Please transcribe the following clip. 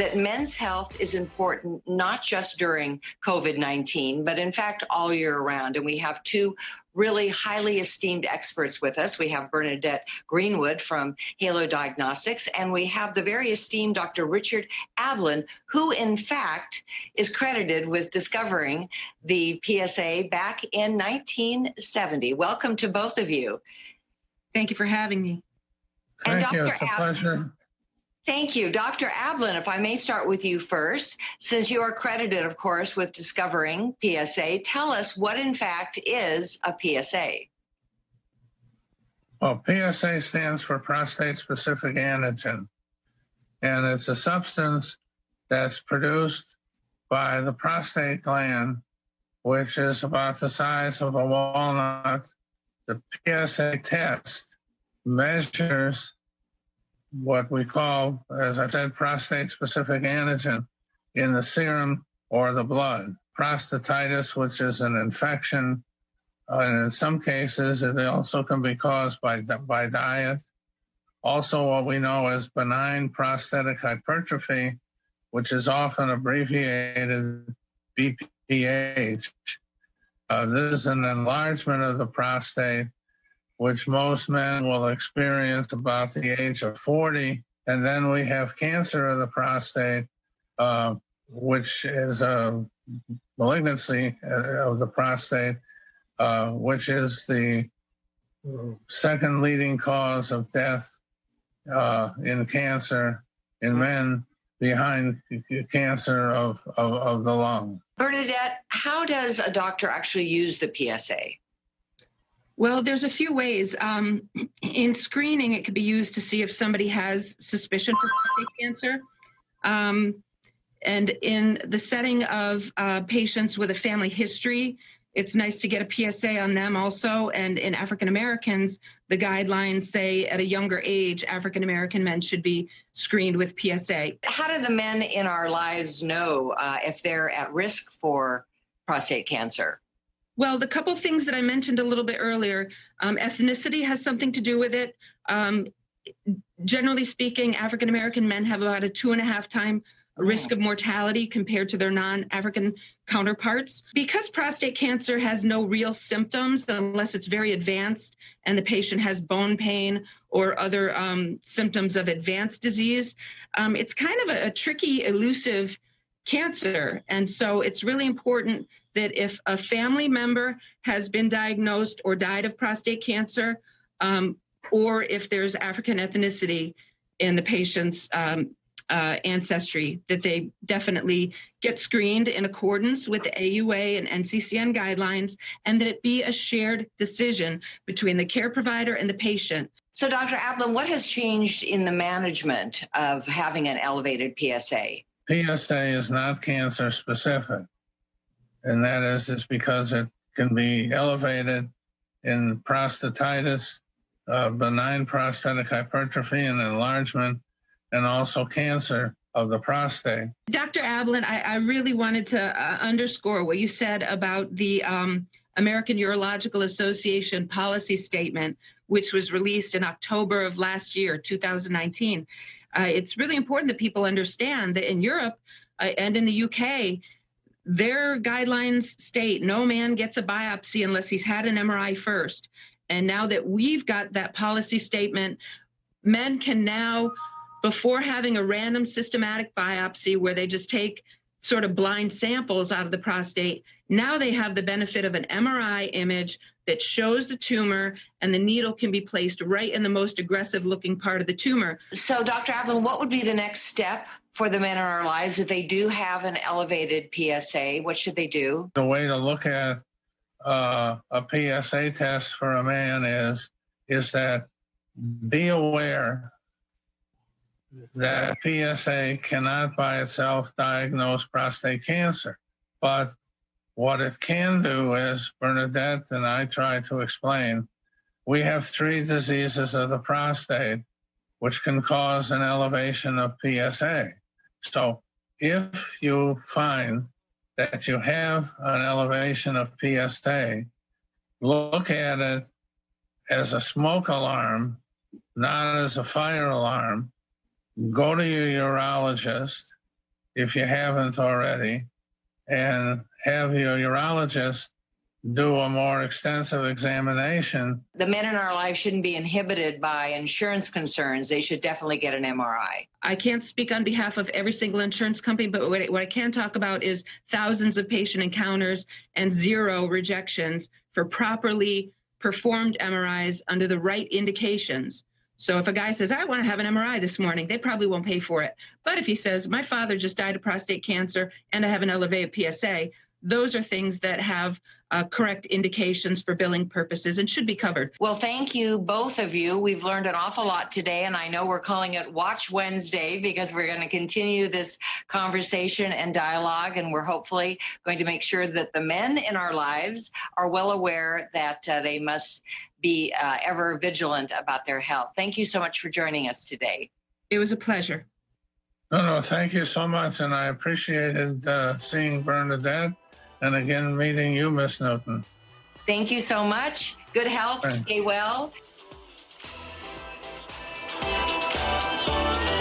that men's health is important not just during COVID-19, but in fact all year round. And we have two really highly esteemed experts with us. We have Bernadette Greenwood from Halo Diagnostics, and we have the very esteemed Dr. Richard Ablin, who in fact is credited with discovering the PSA back in 1970. Welcome to both of you. Thank you for having me. Thank you. It's a pleasure. Thank you. Dr. Ablin, if I may start with you first, since you are credited, of course, with discovering PSA, tell us what in fact is a PSA. Well, PSA stands for prostate-specific antigen, and it's a substance that's produced by the prostate gland, which is about the size of a walnut. The PSA test measures what we call, as I said, prostate-specific antigen in the serum or the blood. Prostatitis, which is an infection, and in some cases it also can be caused by diet. Also what we know as benign prostatic hypertrophy, which is often abbreviated BPH. This is an enlargement of the prostate, which most men will experience about the age of 40. And then we have cancer of the prostate, which is a malignancy of the prostate, which is the second leading cause of death in cancer in men, behind cancer of the lung. Bernadette, how does a doctor actually use the PSA? Well, there's a few ways. In screening, it could be used to see if somebody has suspicion for prostate cancer. And in the setting of patients with a family history, it's nice to get a PSA on them also. And in African Americans, the guidelines say at a younger age, African American men should be screened with PSA. How do the men in our lives know if they're at risk for prostate cancer? Well, the couple of things that I mentioned a little bit earlier, ethnicity has something to do with it. Generally speaking, African American men have about a 2.5 time risk of mortality compared to their non-African counterparts. Because prostate cancer has no real symptoms unless it's very advanced and the patient has bone pain or other symptoms of advanced disease, it's kind of a tricky, elusive cancer. And so it's really important that if a family member has been diagnosed or died of prostate cancer, or if there's African ethnicity in the patient's ancestry, that they definitely get screened in accordance with the AUA and NCCN guidelines, and that it be a shared decision between the care provider and the patient. So, Dr. Ablin, what has changed in the management of having an elevated PSA? PSA is not cancer specific, and that is because it can be elevated in prostatitis, benign prostatic hypertrophy and enlargement, and also cancer of the prostate. Dr. Ablin, I really wanted to underscore what you said about the American Urological Association policy statement, which was released in October of last year, 2019. It's really important that people understand that in Europe and in the UK, their guidelines state no man gets a biopsy unless he's had an MRI first. And now that we've got that policy statement, men can now, before having a random systematic biopsy where they just take sort of blind samples out of the prostate, now they have the benefit of an MRI image that shows the tumor, and the needle can be placed right in the most aggressive looking part of the tumor. So, Dr. Ablin, what would be the next step for the men in our lives if they do have an elevated PSA? What should they do? The way to look at a PSA test for a man is that be aware that PSA cannot by itself diagnose prostate cancer. But what it can do is, Bernadette and I try to explain, we have 3 diseases of the prostate which can cause an elevation of PSA. So if you find that you have an elevation of PSA, look at it as a smoke alarm, not as a fire alarm. Go to your urologist if you haven't already, and have your urologist do a more extensive examination. The men in our lives shouldn't be inhibited by insurance concerns. They should definitely get an MRI. I can't speak on behalf of every single insurance company, but what I can talk about is thousands of patient encounters and 0 rejections for properly performed MRIs under the right indications. So if a guy says, I want to have an MRI this morning, they probably won't pay for it. But if he says, my father just died of prostate cancer and I have an elevated PSA, those are things that have correct indications for billing purposes and should be covered. Well, thank you, both of you. We've learned an awful lot today, and I know we're calling it Watch Wednesday because we're going to continue this conversation and dialogue, and we're hopefully going to make sure that the men in our lives are well aware that they must be ever vigilant about their health. Thank you so much for joining us today. It was a pleasure. No, thank you so much, and I appreciated seeing Bernadette, and again meeting you, Miss Newton. Thank you so much. Good health. Thanks. Stay well.